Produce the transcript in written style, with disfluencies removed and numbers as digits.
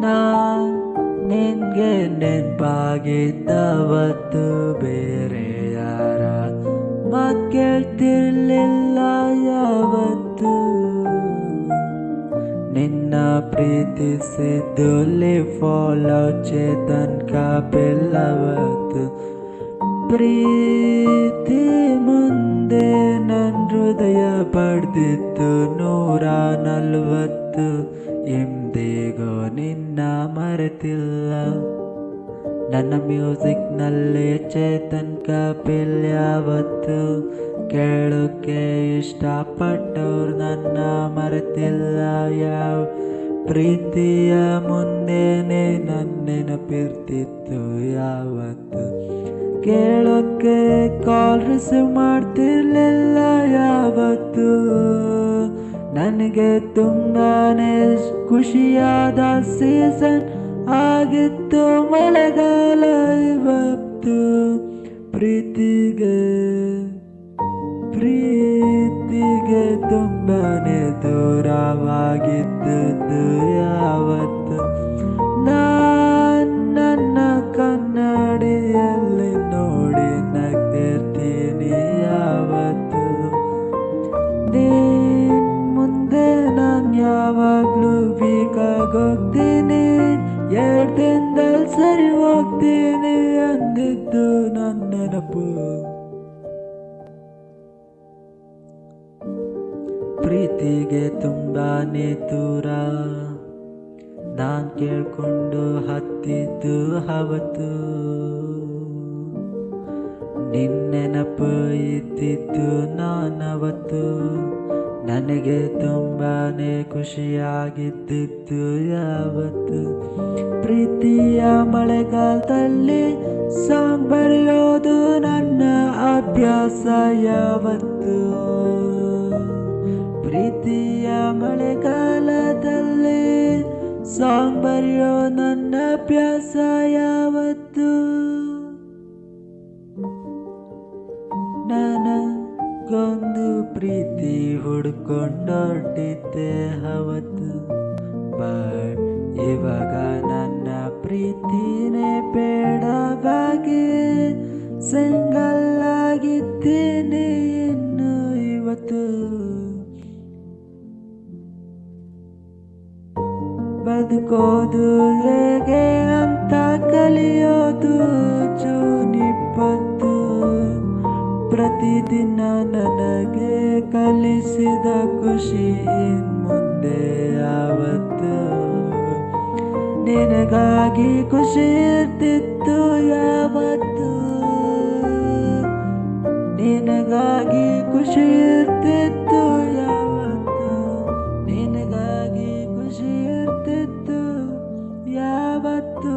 ನಾ ನಿನ್ಗೆ ನೆನ್ಪಾಗಿದ್ದವತ್ತು ಬೇರೆ ಯಾರ ಮಾತ್ ಕೇಳ್ತಿರ್ಲಿಲ್ಲ ಯಾವತ್ತು. ನಿನ್ನ ಪ್ರೀತಿಸಿದ್ದು ಫಾಲೋ ಚೇತನ್ ಕಾಪಿಲ್ಲವತ್ತು. ಪ್ರೀತಿ ಮುಂದೆ ನನ್ ಹೃದಯ ಪಡೆದಿತ್ತು 140. ಎಂದಿಗೂ ನಿನ್ನ ಮರೆತಿಲ್ಲ. ನನ್ನ ಮ್ಯೂಸಿಕ್ನಲ್ಲಿ ಚೇತನ್ ಕಪಿಲ್ ಯಾವತ್ತು. ಕೇಳೋಕ್ಕೆ ಇಷ್ಟಪಟ್ಟವ್ರು ನನ್ನ ಮರೆತಿಲ್ಲ. ಯಾವ ಪ್ರೀತಿಯ ಮುಂದೆನೆ ನನ್ನ ನೆನಪಿರ್ತಿತ್ತು ಯಾವತ್ತು. ಕೇಳೋಕ್ಕೆ ಕಾಲ್ ರಿಸೀವ್ ಮಾಡ್ತಿರ್ಲಿಲ್ಲ ಯಾವತ್ತು. ನನಗೆ ತುಂಬಾನೇ ಖುಷಿಯಾದ ಸೀಸನ್ ಆಗಿತ್ತು ಮಳೆಗಾಲ ಇವತ್ತು. ಪ್ರೀತಿಗೆ ತುಂಬಾನೇ ದೂರವಾಗಿದ್ದು ಯಾವತ್ತು. ನನ್ನ ಕನ್ನಡಿಯಲ್ಲಿ ನೋಡಿ ನಗ್ತಿರ್ತೀನಿ ಯಾವತ್ತು. ನೀನ್ ಮುಂದೆ ನಾನು ಯಾವಾಗ್ಲೂ ಬೇಕಾಗೋಗ್ತೀನಿ. 2 ದಿನದಲ್ಲಿ ಸರಿ ಹೋಗ್ತೀನಿ ಅಂದಿದ್ದು ನನ್ನ ನೆನಪು. ಪ್ರೀತಿಗೆ ತುಂಬಾನೇ ದೂರ ನಾನ್ ಕೇಳ್ಕೊಂಡು ಹತ್ತಿದ್ದು ಅವತ್ತು. ನಿನ್ನೆನಪು ಇದ್ದಿದ್ದು ನಾನವತ್ತು. ನನಗೆ ತುಂಬಾನೇ ಖುಷಿಯಾಗಿದ್ದಿದ್ದು ಯಾವತ್ತು. ಪ್ರೀತಿಯ ಮಳೆಗಾಲದಲ್ಲಿ ಸಾಂಗ್ ಬರೆಯೋದು ನನ್ನ ಅಭ್ಯಾಸ ಯಾವತ್ತು. ಪ್ರೀತಿಯ ಮಳೆಗಾಲದಲ್ಲಿ ಸಾಂಗ್ ಬರೆಯೋ ನನ್ನ ಅಭ್ಯಾಸ ಯಾವತ್ತು. ನನಗೊಂದು ಪ್ರೀತಿ ಹುಡ್ಕೊಂಡೊಟ್ಟಿದ್ದೆ ಅವತ್ತು. ಬಟ್ ಇವಾಗ ನನ್ನ ಪ್ರೀತಿನೇ ಬೇಡವಾಗಿ ಸಿಂಗಲ್ ಆಗಿದ್ದೀನಿ ಇನ್ನು ಇವತ್ತು. ಬದುಕೋದು ಹೇಗೆ ಅಂತ ಕಲಿಯೋದು ಜೂನ್ 20. ಪ್ರತಿದಿನ ನನಗೆ ಕಲಿಸಿದ ಖುಷಿ ಮುಂದೆ ಯಾವತ್ತು. ನಿನಗಾಗಿ ಖುಷಿ ಇರ್ತಿತ್ತು ಯಾವತ್ತು. ನಿನಗಾಗಿ ಖುಷಿ ಇರ್ತಿತ್ತು ಯಾವತ್ತು. ನಿನಗಾಗಿ ಖುಷಿ ಇರ್ತಿತ್ತು ಯಾವತ್ತು.